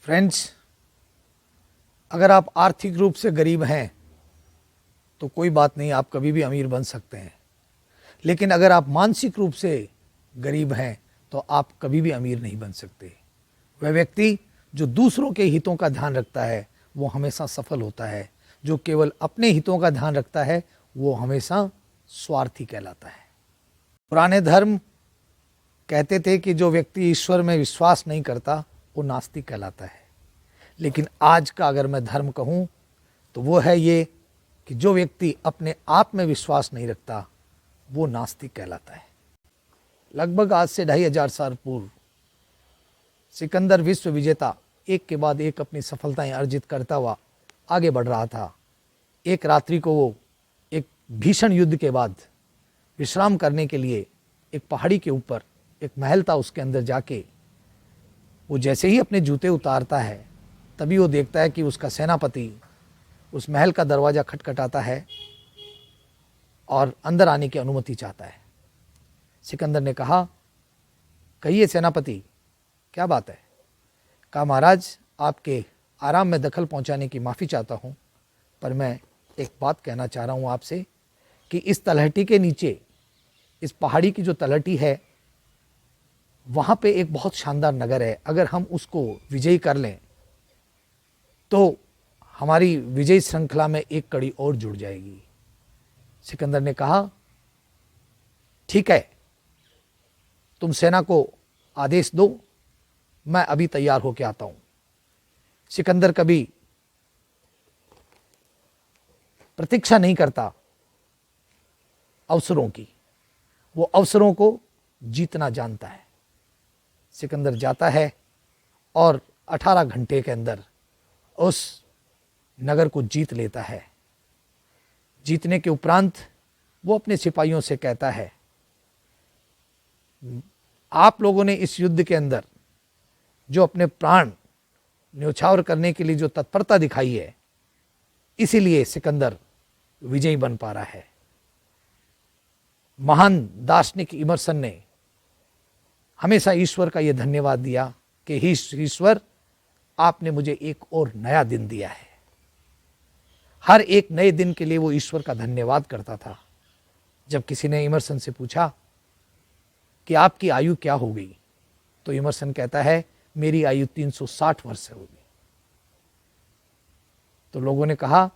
Friends, अगर आप आर्थिक रूप से गरीब हैं तो कोई बात नहीं, आप कभी भी अमीर बन सकते हैं। लेकिन अगर आप मानसिक रूप से गरीब हैं तो आप कभी भी अमीर नहीं बन सकते। वह व्यक्ति जो दूसरों के हितों का ध्यान रखता है वो हमेशा सफल होता है। जो केवल अपने हितों का ध्यान रखता है वो हमेशा स्वार्थी कहलाता है। पुराने धर्म कहते थे कि जो व्यक्ति ईश्वर में विश्वास नहीं करता वो नास्तिक कहलाता है। लेकिन आज का अगर मैं धर्म कहूँ तो वो है ये कि जो व्यक्ति अपने आप में विश्वास नहीं रखता वो नास्तिक कहलाता है। लगभग आज से 2500 साल पूर्व सिकंदर विश्व विजेता एक के बाद एक अपनी सफलताएं अर्जित करता हुआ आगे बढ़ रहा था। एक रात्रि को वो एक भीषण युद्ध के बाद विश्राम करने के लिए एक पहाड़ी के ऊपर एक महल था, उसके अंदर जाके वो जैसे ही अपने जूते उतारता है तभी वो देखता है कि उसका सेनापति उस महल का दरवाज़ा खटखटाता है और अंदर आने की अनुमति चाहता है। सिकंदर ने कहा, कहिए सेनापति, क्या बात है? कहा, महाराज, आपके आराम में दखल पहुंचाने की माफ़ी चाहता हूं, पर मैं एक बात कहना चाह रहा हूं आपसे कि इस तलहटी के नीचे, इस पहाड़ी की जो तलहटी है, वहाँ पे एक बहुत शानदार नगर है। अगर हम उसको विजयी कर लें तो हमारी विजय श्रृंखला में एक कड़ी और जुड़ जाएगी। सिकंदर ने कहा, ठीक है, तुम सेना को आदेश दो, मैं अभी तैयार होकर आता हूं। सिकंदर कभी प्रतीक्षा नहीं करता अवसरों की, वो अवसरों को जीतना जानता है। सिकंदर जाता है और 18 घंटे के अंदर उस नगर को जीत लेता है। जीतने के उपरांत वो अपने सिपाहियों से कहता है, आप लोगों ने इस युद्ध के अंदर जो अपने प्राण न्यौछावर करने के लिए जो तत्परता दिखाई है, इसीलिए सिकंदर विजयी बन पा रहा है। महान दार्शनिक इमर्सन ने हमेशा ईश्वर का यह धन्यवाद दिया कि हे ईश्वर, आपने मुझे एक और नया दिन दिया है। हर एक नए दिन के लिए वो ईश्वर का धन्यवाद करता था। जब किसी ने इमर्सन से पूछा कि आपकी आयु क्या हो गई, तो इमर्सन कहता है, मेरी आयु 360 वर्ष हो गई। तो लोगों ने कहा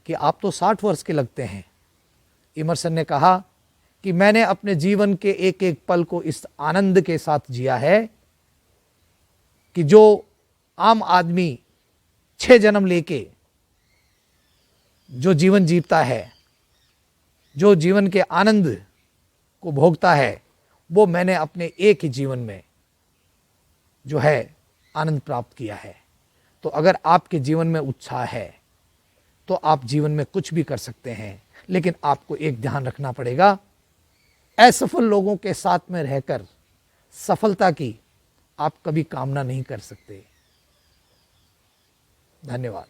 कि आप तो 60 वर्ष के लगते हैं। इमर्सन ने कहा कि मैंने अपने जीवन के एक एक पल को इस आनंद के साथ जिया है कि जो आम आदमी 6 जन्म लेके जो जीवन जीता है, जो जीवन के आनंद को भोगता है, वो मैंने अपने एक ही जीवन में जो है आनंद प्राप्त किया है। तो अगर आपके जीवन में उत्साह है तो आप जीवन में कुछ भी कर सकते हैं। लेकिन आपको एक ध्यान रखना पड़ेगा, असफल लोगों के साथ में रहकर सफलता की आप कभी कामना नहीं कर सकते। धन्यवाद।